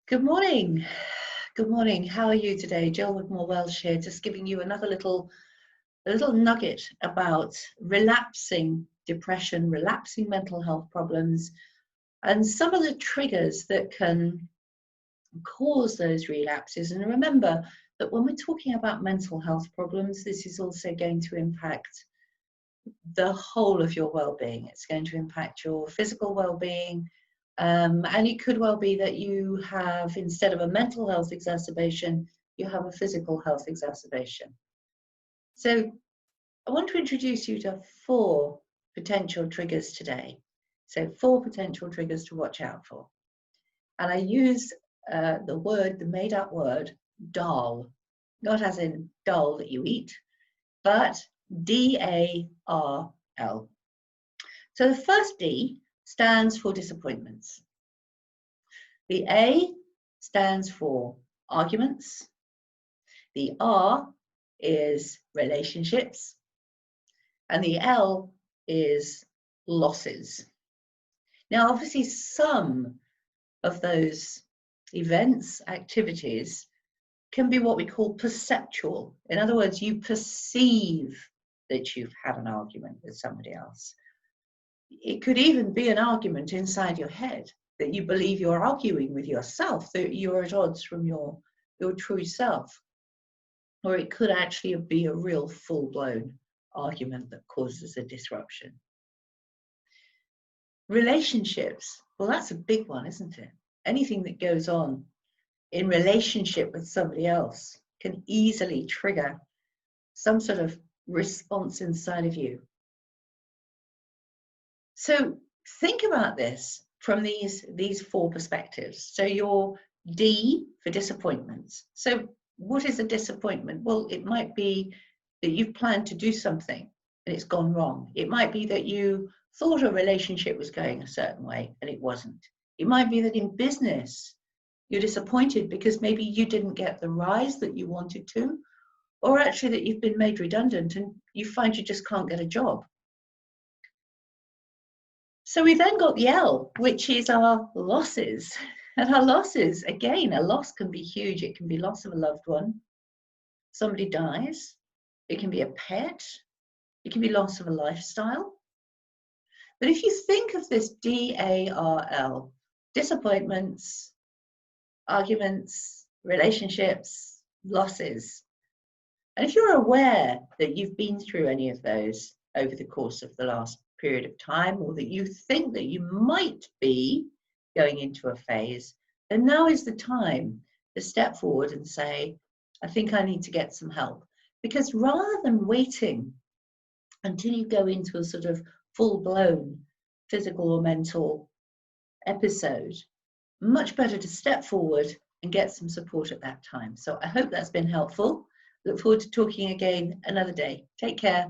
Good morning. Good morning. How are you today? Jill Wigmore-Welsh here, just giving you another little nugget about relapsing depression, relapsing mental health problems, and some of the triggers that can cause those relapses. And remember that when we're talking about mental health problems, this is also going to impact the whole of your well-being. It's going to impact your physical well-being, and it could well be that you have, instead of a mental health exacerbation, you have a physical health exacerbation. So I want to introduce you to 4 potential triggers today. So 4 potential triggers to watch out for. And I use the made-up word, DARL, not as in doll that you eat, but DARL. So the first D stands for disappointments. The A stands for arguments. The R is relationships. And the L is losses. Now, obviously, some of those events, activities, can be what we call perceptual. In other words, you perceive that you've had an argument with somebody else. It could even be an argument inside your head that you believe you're arguing with yourself, that you're at odds from your true self. Or it could actually be a real full-blown argument that causes a disruption. Relationships, well, that's a big one, isn't it? Anything that goes on in relationship with somebody else can easily trigger some sort of response inside of you. So think about this from these 4 perspectives. So your D for disappointments. So what is a disappointment? Well, it might be that you've planned to do something and it's gone wrong. It might be that you thought a relationship was going a certain way and it wasn't. It might be that in business you're disappointed because maybe you didn't get the rise that you wanted to, or actually that you've been made redundant and you find you just can't get a job. So we then got the L, which is our losses. And our losses, again, a loss can be huge. It can be loss of a loved one. Somebody dies. It can be a pet. It can be loss of a lifestyle. But if you think of this DARL, disappointments, arguments, relationships, losses, and if you're aware that you've been through any of those over the course of the last period of time, or that you think that you might be going into a phase, then now is the time to step forward and say, I think I need to get some help. Because rather than waiting until you go into a sort of full-blown physical or mental episode, much better to step forward and get some support at that time. So I hope that's been helpful. Look forward to talking again another day. Take care.